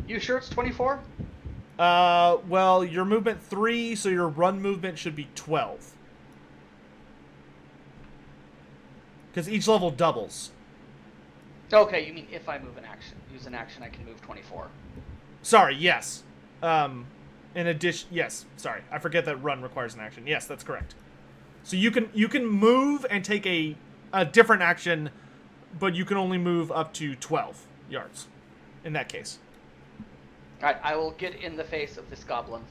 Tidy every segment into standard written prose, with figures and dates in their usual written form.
You sure it's 24? Well, your movement 3, so your run movement should be 12. Because each level doubles. Okay, you mean if I use an action, I can move 24. Sorry, yes. In addition, yes. Sorry, I forget that run requires an action. Yes, that's correct. So you can move and take a different action, but you can only move up to 12 yards. In that case. All right, I will get in the face of this goblin.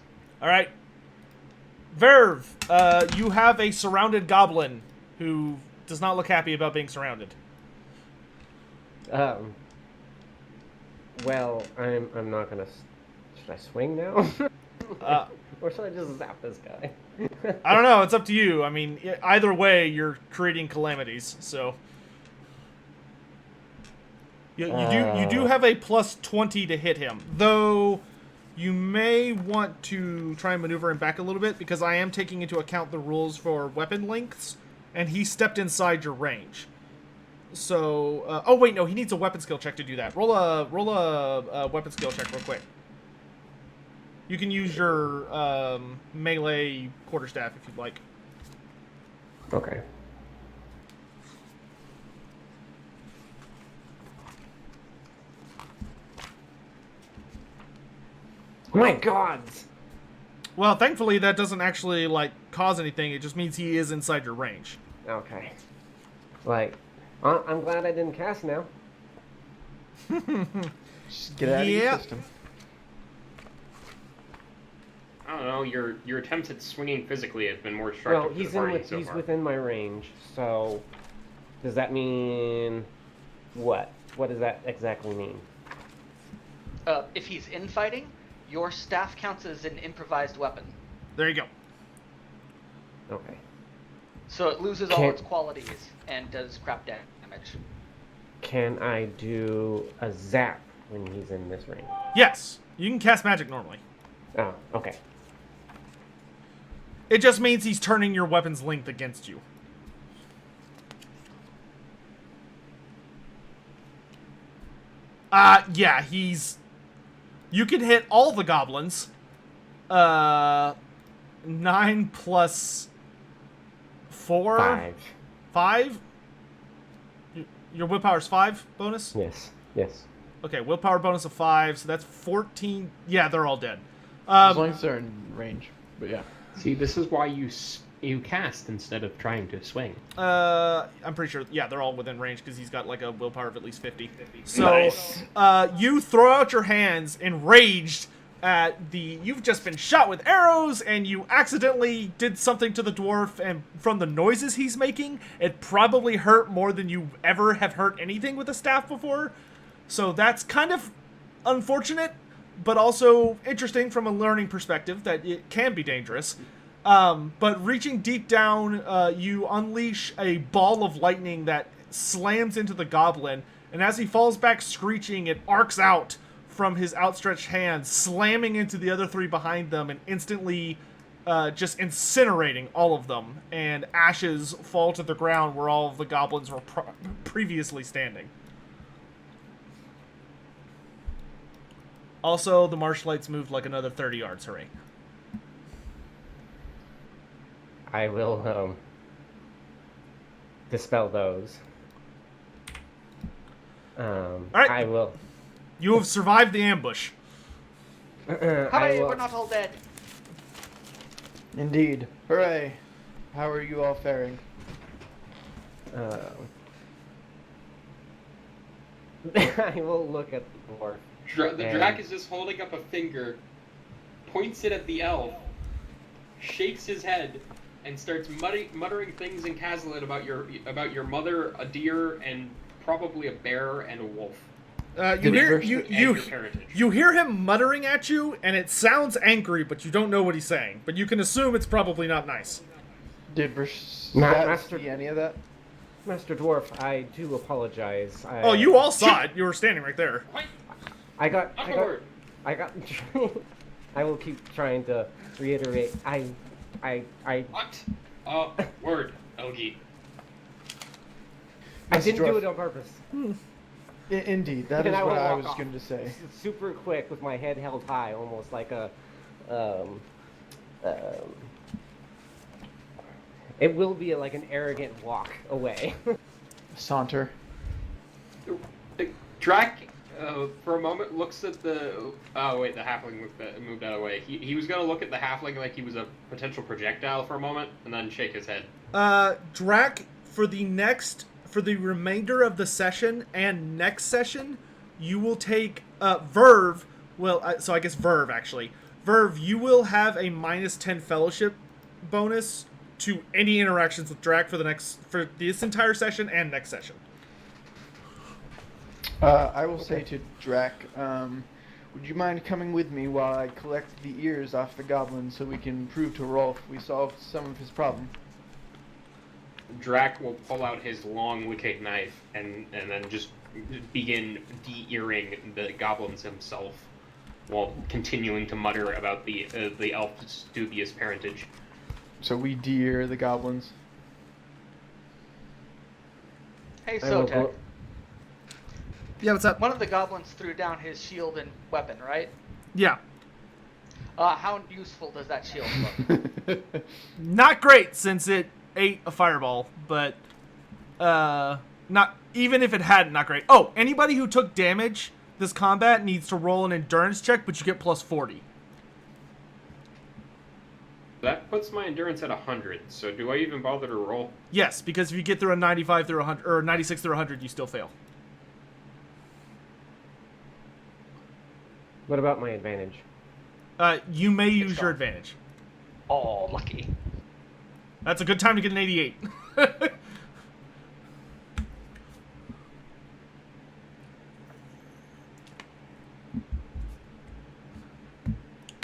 All right. Verve, you have a surrounded goblin who does not look happy about being surrounded. Well, I'm not gonna. Should I swing now? Or should I just zap this guy? I don't know. It's up to you. I mean, either way, you're creating calamities. So you do have a plus 20 to hit him, though. You may want to try and maneuver him back a little bit because I am taking into account the rules for weapon lengths, and he stepped inside your range. So, oh wait, no, he needs a weapon skill check to do that. Roll a weapon skill check real quick. You can use your melee quarterstaff if you'd like. Okay. My God! Well, thankfully that doesn't actually like cause anything. It just means he is inside your range. Okay. Like, I'm glad I didn't cast now. Just get out of your system. I don't know. Your attempts at swinging physically have been more destructive. Well, he's within my range. So, does that mean what? What does that exactly mean? If he's infighting, your staff counts as an improvised weapon. There you go. Okay. So it loses all its qualities and does crap damage. Can I do a zap when he's in this range? Yes, you can cast magic normally. Oh, okay. It just means he's turning your weapon's length against you. Yeah, he's... You can hit all the goblins. 9 plus 4? 5. 5? Your willpower's 5 bonus? Yes. Yes. Okay, willpower bonus of 5, so that's 14. Yeah, they're all dead. As long as they're in range, but yeah. See, this is why you cast instead of trying to swing. I'm pretty sure, yeah, they're all within range because he's got like a willpower of at least 50. So, Nice. You throw out your hands, enraged at the... You've just been shot with arrows, and you accidentally did something to the dwarf, and from the noises he's making, it probably hurt more than you ever have hurt anything with a staff before. So that's kind of unfortunate, but also interesting from a learning perspective that it can be dangerous. But reaching deep down, you unleash a ball of lightning that slams into the goblin, and as he falls back screeching, it arcs out from his outstretched hand, slamming into the other 3 behind them and instantly just incinerating all of them, and ashes fall to the ground where all of the goblins were previously standing. Also, the marshlights moved like another 30 yards. Hooray. I will dispel those. All right. I will. You have survived the ambush. Hooray, we're not all dead. Indeed. Hooray. How are you all faring? I will look at the dwarf. The Drac is just holding up a finger, points it at the elf, shakes his head, and starts muttering things in Cazalet about your mother, a deer, and probably a bear and a wolf. You hear him muttering at you, and it sounds angry, but you don't know what he's saying. But you can assume it's probably not nice. Did Master see any of that? Master Dwarf, I do apologize. Oh, you all saw it. You were standing right there. What? I got. Word. I will keep trying to reiterate. I. What? Word, Elgie. I didn't Dwarf. do it on purpose. Indeed, that And is I what will I walk was off going to say. super quick with my head held high, almost like a. Um, it will be like an arrogant walk away. Saunter. Drac, for a moment, looks at the. Oh wait, the halfling moved out of the way. He was gonna look at the halfling like he was a potential projectile for a moment, and then shake his head. Drac, for the remainder of the session and next session, you will take Verve. Well, so I guess Verve actually. Verve, you will have a -10 fellowship bonus to any interactions with Drac for this entire session and next session. I will say to Drac, would you mind coming with me while I collect the ears off the goblin so we can prove to Rolf we solved some of his problem? Drac will pull out his long wicked knife and then just begin de-earing the goblins himself, while continuing to mutter about the elf's dubious parentage. So we deer the goblins. Hey, I will Sotek. go- Yeah, what's up? One of the goblins threw down his shield and weapon, right? Yeah. How useful does that shield look? Not great since it ate a fireball, but not even if it hadn't, not great. Oh, anybody who took damage this combat needs to roll an endurance check, but you get plus 40. That puts my endurance at 100, so do I even bother to roll? Yes, because if you get through a 95 through 100 or 96 through 100, you still fail. What about my advantage? You may use your gone. advantage. Oh, lucky. That's a good time to get an 88. It's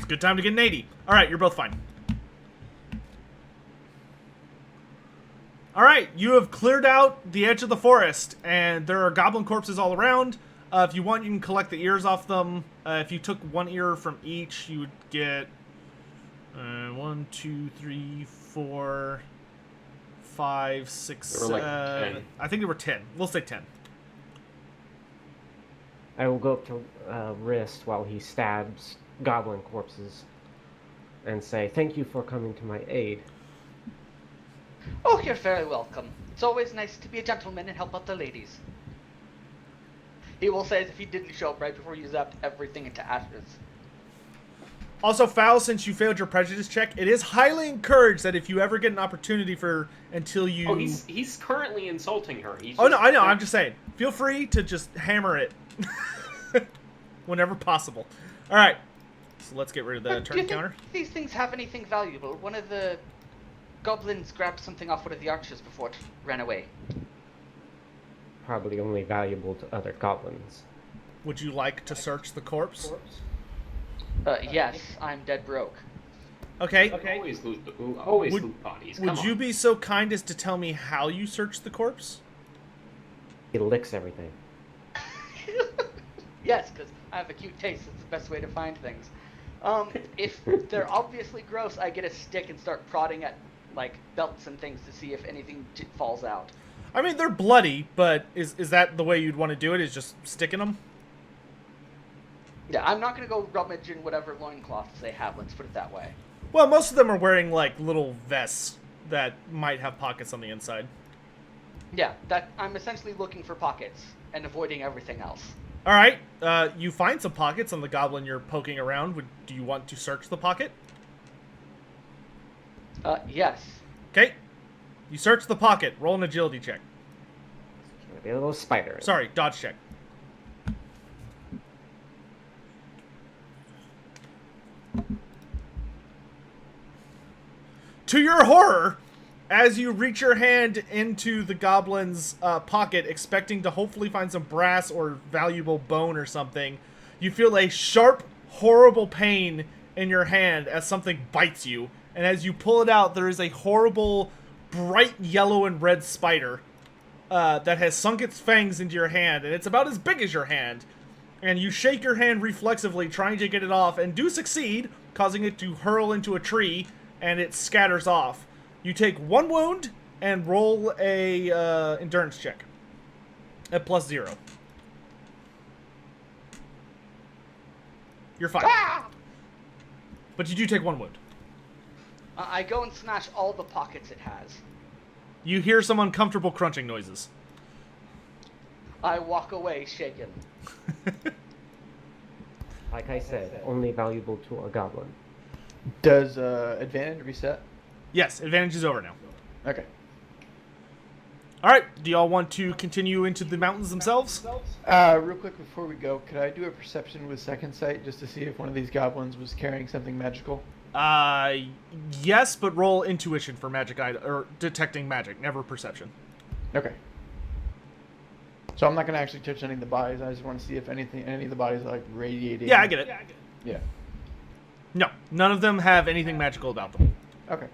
a good time to get an 80. All right, you're both fine. All right, you have cleared out the edge of the forest, and there are goblin corpses all around. If you want, you can collect the ears off them. If you took one ear from each, you would get 1, 2, 3, 4, 5, 6, There were like 10. I think there were 10. We'll say 10. I will go up to Wrist while he stabs goblin corpses and say, "Thank you for coming to my aid." Oh, you're very welcome. It's always nice to be a gentleman and help out the ladies. He will say as if he didn't show up right before you zapped everything into ashes. Also, Foul, since you failed your prejudice check, it is highly encouraged that if you ever get an opportunity until you... Oh, he's currently insulting her. Oh, no, I know. I'm just saying. Feel free to just hammer it whenever possible. All right. So let's get rid of the Do you turn think counter. these things have anything valuable? One of the goblins grabbed something off one of the archers before it ran away. Probably only valuable to other goblins. Would you like to search the corpse? Yes, I'm dead broke. Okay. Always loot Would- loot bodies. Would Come you on. be so kind as to tell me how you searched the corpse? He licks everything. Yes, because I have a cute taste. It's the best way to find things. If they're obviously gross, I get a stick and start prodding at like belts and things to see if anything falls out. I mean, they're bloody, but is that the way you'd want to do it, is just sticking them? Yeah, I'm not going to go rummage in whatever loincloths they have, let's put it that way. Well, most of them are wearing, like, little vests that might have pockets on the inside. Yeah, that I'm essentially looking for pockets and avoiding everything else. All right, you find some pockets on the goblin you're poking around. Do you want to search the pocket? Yes. Okay. You search the pocket. Roll an agility check. There's a little spider. in it. Sorry, dodge check. To your horror, as you reach your hand into the goblin's pocket, expecting to hopefully find some brass or valuable bone or something, you feel a sharp, horrible pain in your hand as something bites you. And as you pull it out, there is a horrible, bright yellow and red spider that has sunk its fangs into your hand, and it's about as big as your hand. And you shake your hand reflexively, trying to get it off, and do succeed, causing it to hurl into a tree, and it scatters off. You take 1 wound and roll a endurance check at +0. You're fine. Ah! But you do take 1 wound. I go and smash all the pockets it has. You hear some uncomfortable crunching noises. I walk away shaken. Like I said, only valuable to a goblin. Does advantage reset? Yes, advantage is over now. Okay. All right, do y'all want to continue into the mountains themselves? Real quick before we go, could I do a perception with second sight just to see if one of these goblins was carrying something magical? Yes, but roll intuition for magic or detecting magic, never perception. Okay. So I'm not gonna actually touch any of the bodies. I just want to see if any of the bodies are like radiating. Yeah, I get it. Yeah. No, none of them have anything magical about them. Okay.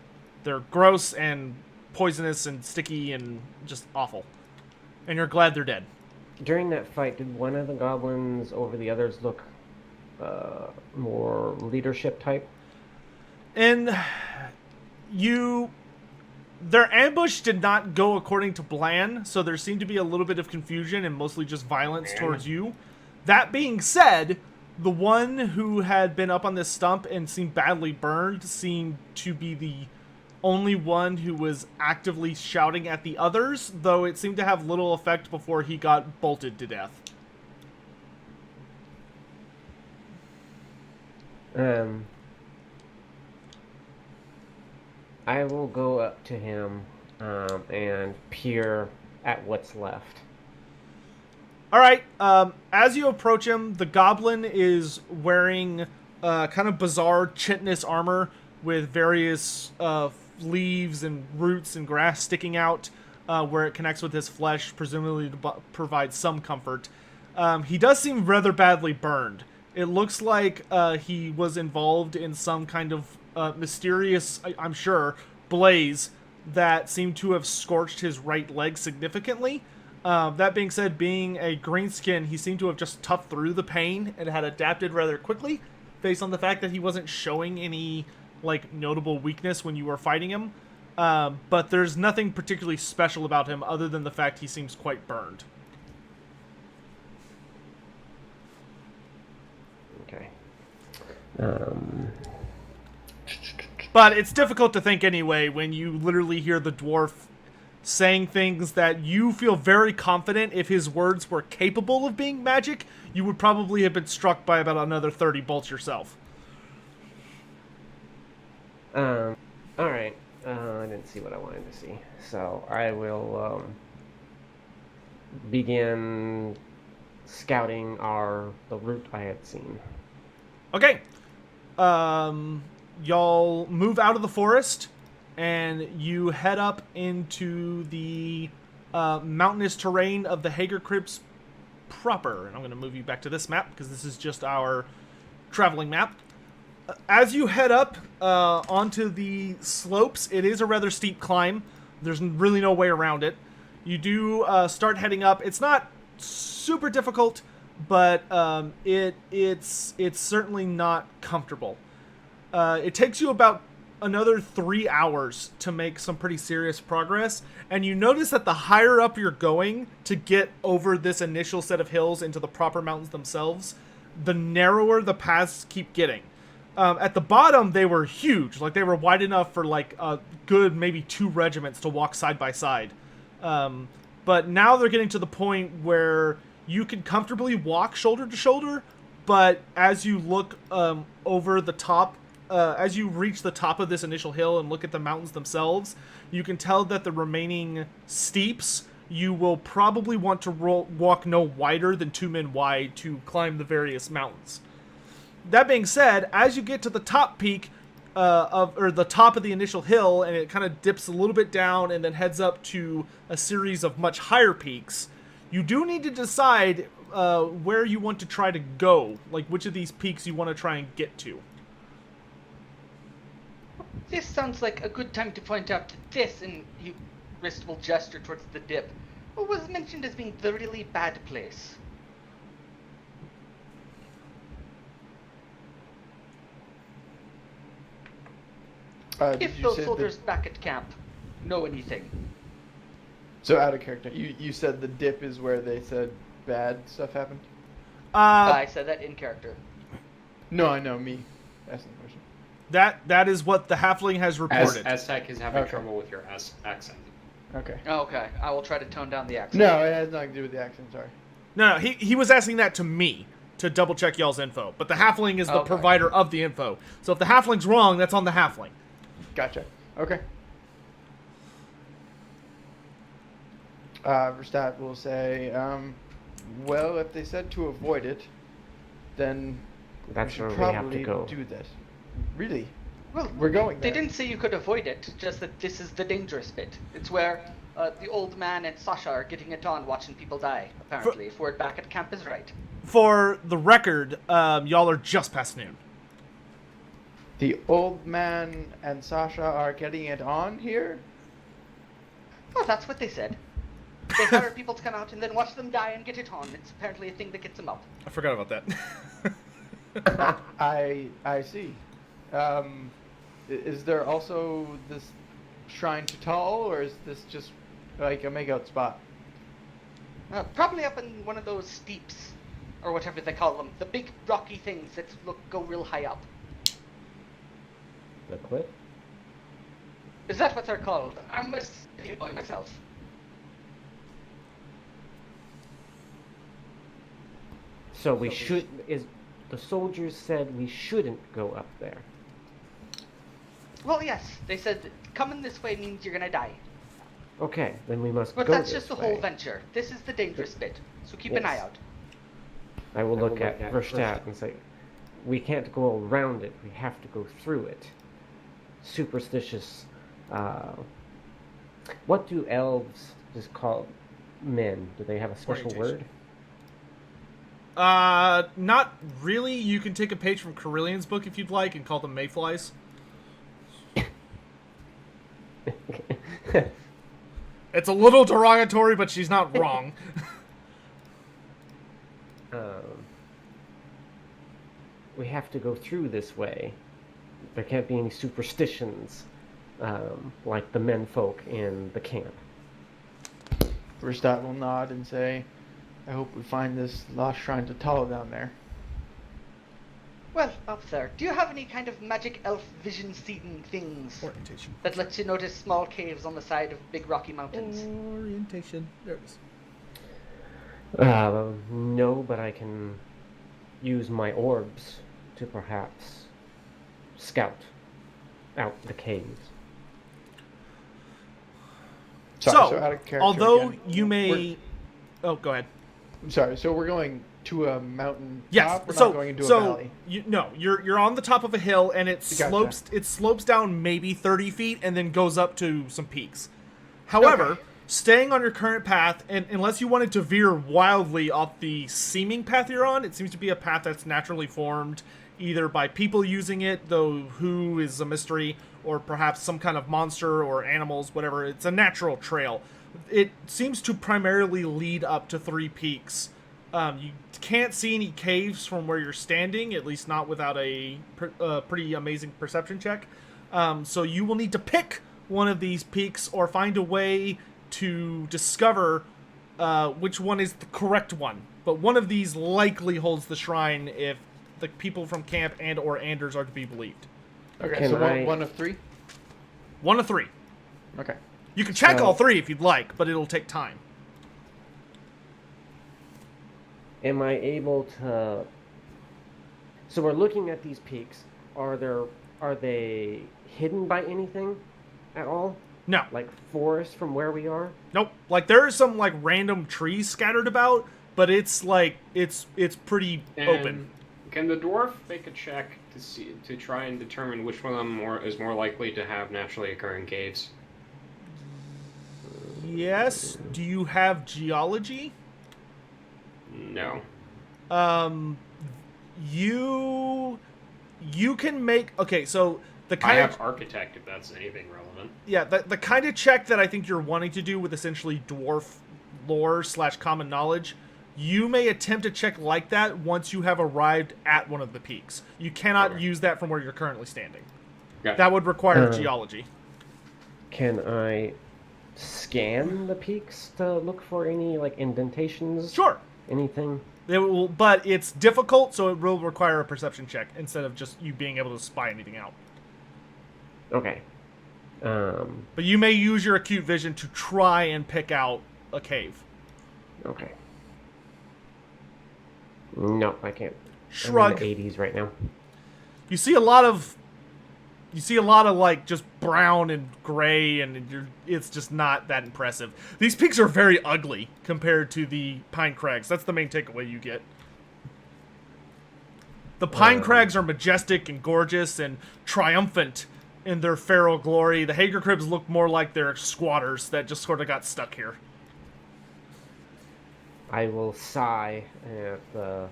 They're gross and poisonous and sticky and just awful. And you're glad they're dead. During During that fight, did one of the goblins over the others look more leadership type? And their ambush did not go according to plan, so there seemed to be a little bit of confusion and mostly just violence towards you. That being said, the one who had been up on this stump and seemed badly burned seemed to be the only one who was actively shouting at the others, though it seemed to have little effect before he got bolted to death. I will go up to him and peer at what's left. All right. As you approach him, the goblin is wearing kind of bizarre chitinous armor with various leaves and roots and grass sticking out where it connects with his flesh, presumably to provide some comfort. He does seem rather badly burned. It looks like he was involved in some kind of mysterious, I'm sure, blaze that seemed to have scorched his right leg significantly. That being said, being a greenskin, he seemed to have just toughed through the pain and had adapted rather quickly, based on the fact that he wasn't showing any notable weakness when you were fighting him. But there's nothing particularly special about him other than the fact he seems quite burned. Okay. But it's difficult to think anyway when you literally hear the dwarf saying things that you feel very confident if his words were capable of being magic, you would probably have been struck by about another 30 bolts yourself. Alright. I didn't see what I wanted to see. So I will begin scouting the route I had seen. Okay. Y'all move out of the forest, and you head up into the mountainous terrain of the Hagercrybs proper. And I'm going to move you back to this map, because this is just our traveling map. As you head up onto the slopes, it is a rather steep climb. There's really no way around it. You do start heading up. It's not super difficult, but it's certainly not comfortable. It takes you about another 3 hours to make some pretty serious progress, and you notice that the higher up you're going to get over this initial set of hills into the proper mountains themselves, the narrower the paths keep getting. At the bottom, they were huge. They were wide enough for a good maybe 2 regiments to walk side by side. But now they're getting to the point where you can comfortably walk shoulder to shoulder, but as you look over the top, as you reach the top of this initial hill and look at the mountains themselves, you can tell that the remaining steeps, you will probably want to walk no wider than 2 men wide to climb the various mountains. That being said, as you get to the top peak the top of the initial hill, and it kind of dips a little bit down and then heads up to a series of much higher peaks, you do need to decide where you want to try to go, which of these peaks you want to try and get to. This sounds like a good time to point out that this, and wrist will gesture towards the dip, was mentioned as being the really bad place. If those soldiers back at camp know anything. So out of character, you said the dip is where they said bad stuff happened? I said that in character. No, I know me. Asking the question. That is what the halfling has reported. Aztec is having Okay. trouble with your accent. Okay. Oh, okay, I will try to tone down the accent. No, it has nothing to do with the accent. Sorry. No, he was asking that to me to double check y'all's info, but the halfling is the Okay. provider of the info. So if the halfling's wrong, that's on the halfling. Gotcha. Okay. Verstappen will say, well, if they said to avoid it, then That's we where should we have probably to go. do this. Really? Well, We're going They there. didn't say you could avoid it, just that this is the dangerous bit. It's where the old man and Sasha are getting it on watching people die, apparently, if word back at camp is right. For the record, y'all are just past noon. The old man and Sasha are getting it on here? Oh, that's what they said. They hire people to come out and then watch them die and get it on. It's apparently a thing that gets them up. I forgot about that. I see. Is there also this shrine to Tal, or is this just like a makeout spot? Probably up in one of those steeps, or whatever they call them. The big rocky things that go real high up. The cliff? Is that what they're called? I'm a city boy myself. So we should. The soldiers said we shouldn't go up there. Well, yes, they said coming this way means you're gonna die. Okay, then we must But go that's this just the way. whole venture. This is the dangerous bit, so keep an eye Yes. out. I will look at Verstappen and say, we can't go around it. We have to go through it. Superstitious. What do elves just call men? Do they have a special Orientation. word? Not really. You can take a page from Carillion's book if you'd like and call them mayflies. It's a little derogatory, but she's not wrong. We have to go through this way. There can't be any superstitions like the menfolk in the camp. Verstappen will nod and say, I hope we find this lost shrine to Tal down there. Well, up there, do you have any kind of magic elf vision-seeing things Orientation. that lets you notice small caves on the side of big rocky mountains? Orientation. There it is. No, but I can use my orbs to perhaps scout out the caves. Sorry, out of character although again. you may... Oh, go ahead. I'm sorry, so we're going to a mountain Yes. top? We're so not going into a so valley? you're on the top of a hill and it Gotcha. slopes down maybe 30 feet and then goes up to some peaks. However, Okay. staying on your current path, and unless you wanted to veer wildly off the seeming path you're on, it seems to be a path that's naturally formed either by people using it, though who is a mystery, or perhaps some kind of monster or animals, whatever. It's a natural trail. It seems to primarily lead up to 3 peaks. You can't see any caves from where you're standing, at least not without a pretty amazing perception check. So you will need to pick one of these peaks or find a way to discover which one is the correct one. But one of these likely holds the shrine if the people from camp and or Anders are to be believed. Okay, Can so I- one of 3? 1 of 3. Okay. You can check So- all 3 if you'd like, but it'll take time. Am I able to? So we're looking at these peaks. Are they hidden by anything at all? No. Like forest from where we are? Nope. Like there are some like random trees scattered about, but it's like it's pretty open. Can the dwarf make a check to try and determine which one of them is more likely to have naturally occurring caves? Yes. Do you have geology? No. You can make so the I kind have of architect if that's anything relevant. the kind of check that I think you're wanting to do with essentially dwarf lore / common knowledge. You may attempt a check like that once you have arrived at one of the peaks. You cannot Okay. use that from where you're currently standing. Gotcha. That would require geology. Can I scan the peaks to look for any like indentations? Sure. anything? It will, but it's difficult, so it will require a perception check instead of just you being able to spy anything out. Okay. But you may use your acute vision to try and pick out a cave. Okay. No, I can't. Shrug. I'm in the 80s right now. You see a lot of like just brown and gray, and it's just not that impressive. These peaks are very ugly compared to the Pine Crags. That's the main takeaway you get. The Pine Crags are majestic and gorgeous and triumphant in their feral glory. The Hagercrybs look more like they're squatters that just sort of got stuck here. I will sigh at the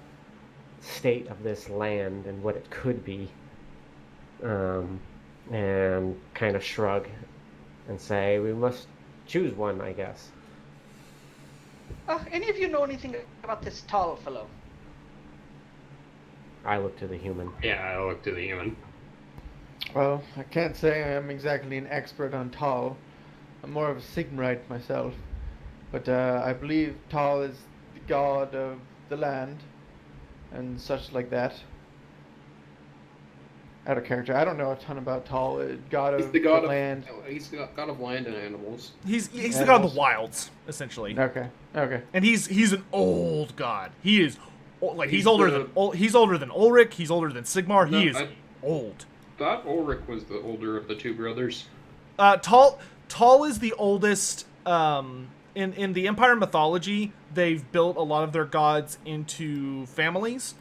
state of this land and what it could be, and kind of shrug and say, we must choose one, I guess. Any of you know anything about this tall fellow? I look to the human. Yeah, I look to the human. Well, I can't say I'm exactly an expert on Tal. I'm more of a Sigmarite myself. But I believe Tal is the god of the land and such like that. Out of character. I don't know a ton about Tal. God He's of the god land. He's the god of land and animals. He's the god of the wilds, essentially. Okay. And he's an old god. He is like he's He's older the- than he's older than Ulrich. He's older than Sigmar. No, He is I old. thought Ulrich was the older of the two brothers. Tal is the oldest. In the Empire mythology, they've built a lot of their gods into families,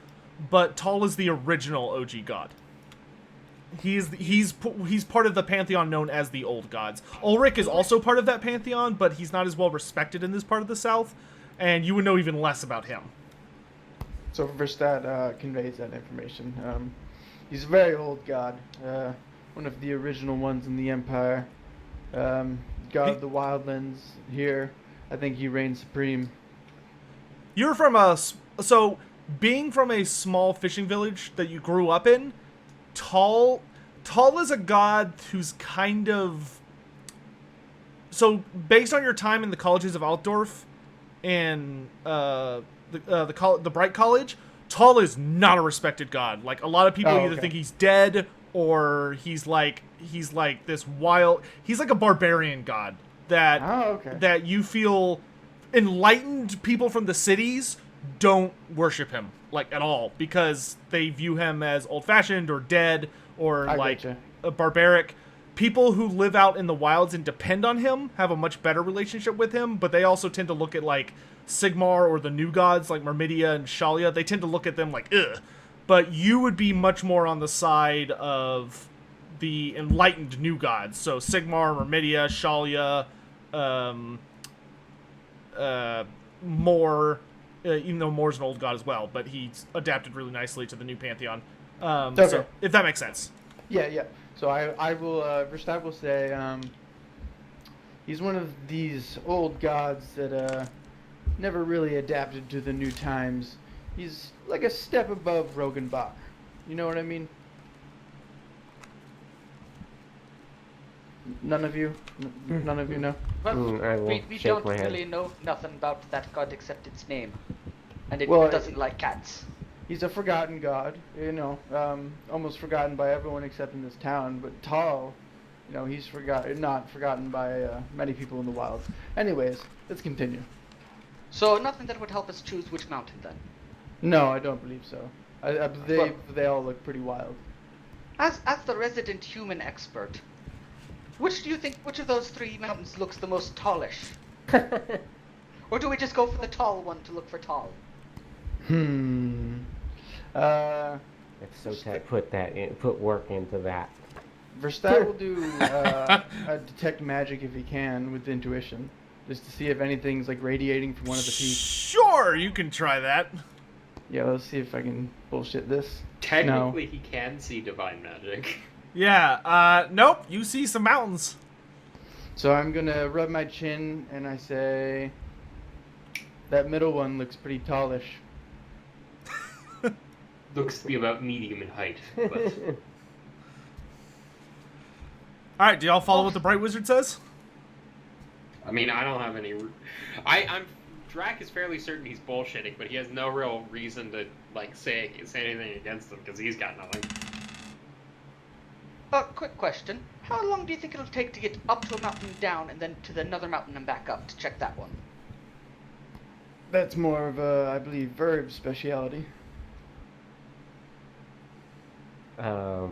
but Tal is the original OG god. He's part of the pantheon known as the Old Gods. Ulrich is also part of that pantheon, but he's not as well respected in this part of the South, and you would know even less about him. So Verstadt conveys that information. He's a very old god. One of the original ones in the Empire. God of the wildlands here. I think he reigns supreme. You're from being from a small fishing village that you grew up in, Tal is a god who's kind of... So, based on your time in the colleges of Altdorf and the Bright College, Tal is not a respected god. Like, a lot of people either think he's dead or he's like this wild... He's like a barbarian god that you feel enlightened people from the cities don't worship him, like, at all, because they view him as old-fashioned or dead or a barbaric. People who live out in the wilds and depend on him have a much better relationship with him, but they also tend to look at, like, Sigmar or the new gods like Myrmidia and Shalia. They tend to look at them like, ugh. But you would be much more on the side of the enlightened new gods. So Sigmar, Myrmidia, Shalia, Mor, even though Mor's an old god as well, but he's adapted really nicely to the new pantheon. So, if that makes sense. Yeah. So I will, Verstadt will say, he's one of these old gods that never really adapted to the new times. He's like a step above Rogenbach. You know what I mean? None of you know? Well, I will we shake don't my head. really know nothing about that god except its name. And it Well, doesn't like cats. He's a forgotten god, almost forgotten by everyone except in this town. But Tal, he's not forgotten by many people in the wilds. Anyways, let's continue. So nothing that would help us choose which mountain then. No, I don't believe so. They all look pretty wild. As the resident human expert, which of those three mountains looks the most tallish? Or do we just go for the tall one to look for tall? If Sotek put work into that. Verstadt will do a detect magic if he can with intuition, just to see if anything's like radiating from one of the peaks. Sure, you can try that. Yeah, let's see if I can bullshit this. Technically, he can see divine magic. Yeah, nope, you see some mountains. So I'm gonna rub my chin and I say, that middle one looks pretty tallish. Looks to be about medium in height. But... Alright, do y'all follow what the Bright Wizard says? I mean, I don't have any... I'm Drac is fairly certain he's bullshitting, but he has no real reason to like say anything against him because he's got nothing. Quick question. How long do you think it'll take to get up to a mountain, down, and then to another mountain and back up to check that one? That's more of a, I believe, Verb speciality. That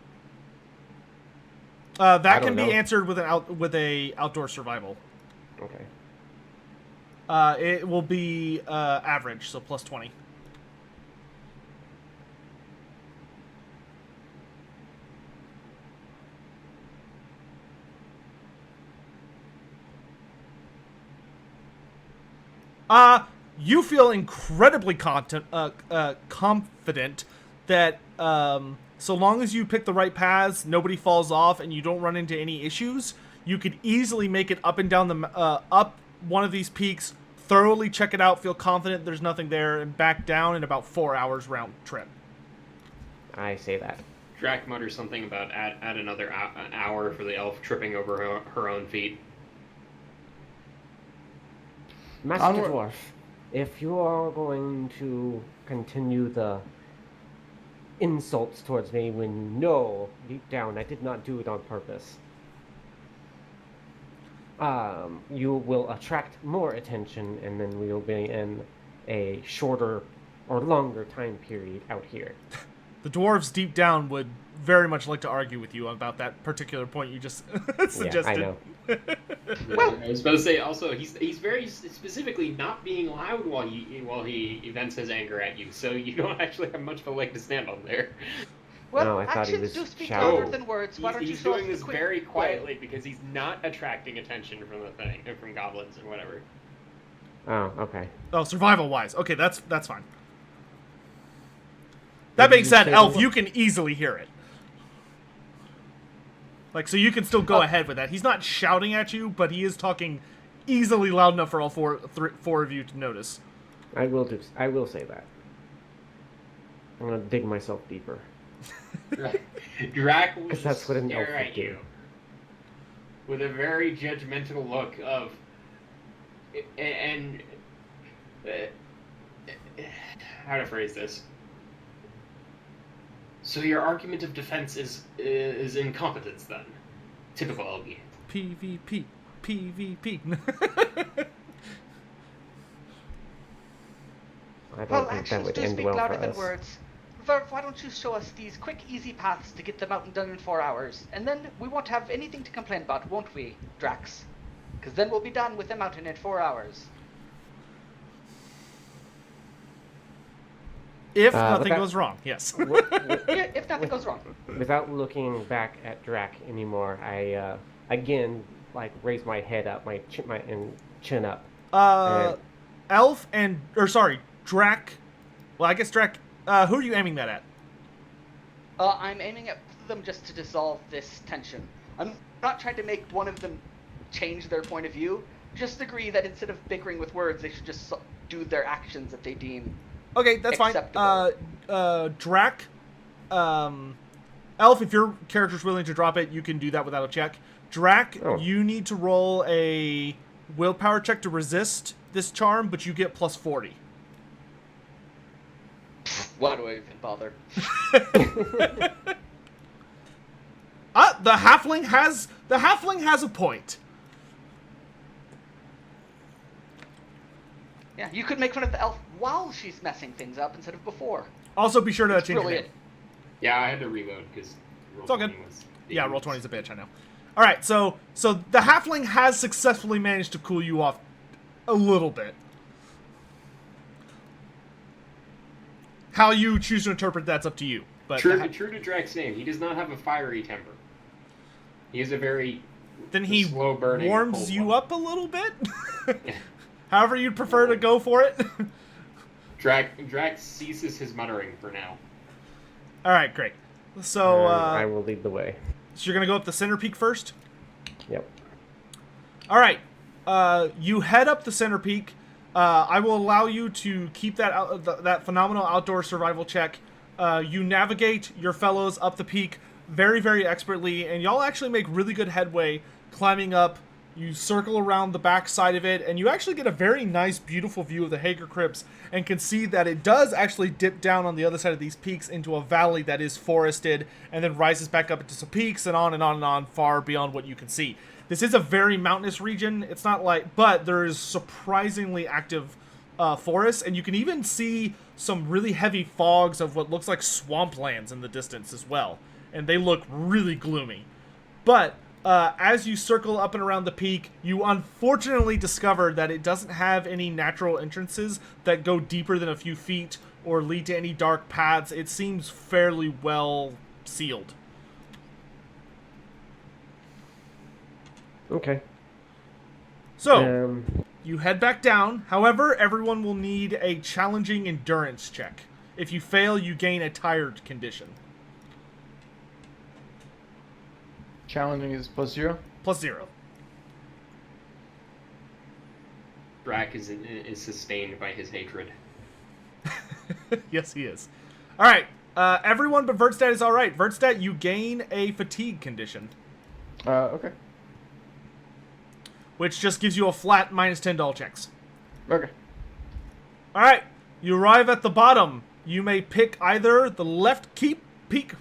can know. be answered with a outdoor survival. Okay. It will be average, so plus 20. You feel incredibly confident that so long as you pick the right paths, nobody falls off, and you don't run into any issues, you could easily make it up and down the up one of these peaks, thoroughly check it out, feel confident there's nothing there, and back down in about 4 hours round trip. I say that. Drac mutters something about add another an hour for the elf tripping over her own feet. Master Onward. Dwarf, if you are going to continue the insults towards me when you know deep down I did not do it on purpose, you will attract more attention, and then we will be in a shorter or longer time period out here. The dwarves deep down would very much like to argue with you about that particular point you just suggested. Yeah, I know. Well, I was supposed to say also he's very specifically not being loud while he vents his anger at you, so you don't actually have much of a leg to stand on there. Well, No, I thought he actions was do speak shouting. louder than words. Why don't you He's show doing us the this quick very way? quietly because he's not attracting attention from the thing, from goblins and whatever. Oh, okay. Oh, survival wise, okay, that's fine. That being said, Elf, you can easily hear it. Like, so you can still go ahead with that. He's not shouting at you, but he is talking easily loud enough for all four of you to notice. I will say that. I'm gonna dig myself deeper. Drac will 'Cause that's just what an elf stare would at do. you with a very judgmental look of, and how to phrase this. So your argument of defense is incompetence then? Typical Elgie. PvP. PvP. I don't Well, think that actions would do end speak well louder for than us. words. Verv, why don't you show us these quick, easy paths to get the mountain done in 4 hours, and then we won't have anything to complain about, won't we, Drax? Because then we'll be done with the mountain in 4 hours. If But nothing that- goes wrong, yes. Yeah, if nothing goes wrong. Without looking back at Drac anymore, I again raise my head up, my chin up. Elf and Drac. Well, I guess Drac. Who are you aiming that at? I'm aiming at them just to dissolve this tension. I'm not trying to make one of them change their point of view. Just agree that instead of bickering with words, they should just do their actions that they deem. Okay, that's fine. Acceptable. Drac. Elf, if your character's willing to drop it, you can do that without a check. Drac, Oh. you need to roll a willpower check to resist this charm, but you get plus 40. Why do I even bother? The halfling has a point. Yeah, you could make fun of the elf while she's messing things up instead of before. Also, be sure to It's change your brilliant. name. Yeah, I had to reload because It's all good. Yeah, roll 20 is a bitch, I know. All right, so the halfling has successfully managed to cool you off a little bit. How you choose to interpret that's up to you. But True to Drac's name, he does not have a fiery temper. He is a very then he slow-burning, warms cold you one. up a little bit. However you'd prefer to go for it. Drac ceases his muttering for now. All right, great. So, I will lead the way. so you're gonna go up the center peak first. Yep. All right. You head up the center peak. I will allow you to keep that phenomenal outdoor survival check. You navigate your fellows up the peak very, very expertly, and y'all actually make really good headway climbing up You circle around the back side of it, and you actually get a very nice, beautiful view of the Hagercrybs, and can see that it does actually dip down on the other side of these peaks into a valley that is forested, and then rises back up into some peaks, and on and on and on, far beyond what you can see. This is a very mountainous region. It's not like, but there is surprisingly active forests, and you can even see some really heavy fogs of what looks like swamplands in the distance as well, and they look really gloomy. But as you circle up and around the peak, you unfortunately discover that it doesn't have any natural entrances that go deeper than a few feet or lead to any dark paths. It seems fairly well sealed. Okay. So, you head back down. However, everyone will need a challenging endurance check. If you fail, you gain a tired condition. Challenging is +0. +0. Drac is sustained by his hatred. Yes, he is. All right. Everyone but Vertstat is all right. Vertstat, you gain a fatigue condition, Okay. which just gives you a flat -10 to all checks. Okay. All right. You arrive at the bottom. You may pick either the left peak,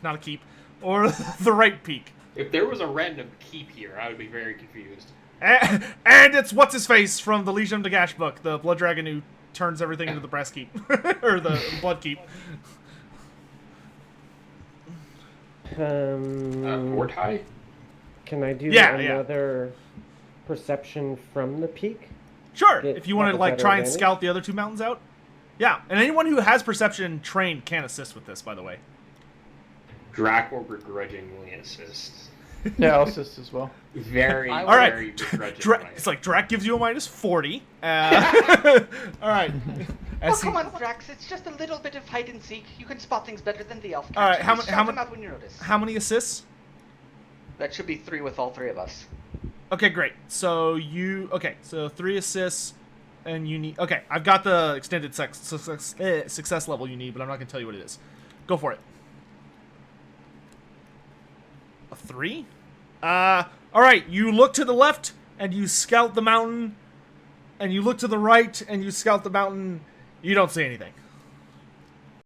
not a keep, or the right peak. If there was a random keep here, I would be very confused. And it's what's-his-face from the Legion of Nagash book, the blood dragon who turns everything into the brass keep. Or the blood keep. Mortai? Can I do Yeah. another perception from the peak? Sure, Get if you want to like a better try and advantage? scout the other two mountains out. Yeah, and anyone who has perception trained can assist with this, by the way. Drac will begrudgingly assist. Yeah, I'll assist as well. Very, All right. very begrudgingly. It's like Drac gives you a -40. All right. Oh, come on, Drax. It's just a little bit of hide and seek. You can spot things better than the elf. All right, Just shout them out when you notice. How many assists? That should be 3 with all 3 of us. Okay, great. So 3 assists, and you need. Okay, I've got the extended success level you need, but I'm not gonna tell you what it is. Go for it. A 3? All right. You look to the left and you scout the mountain, and you look to the right and you scout the mountain. You don't see anything.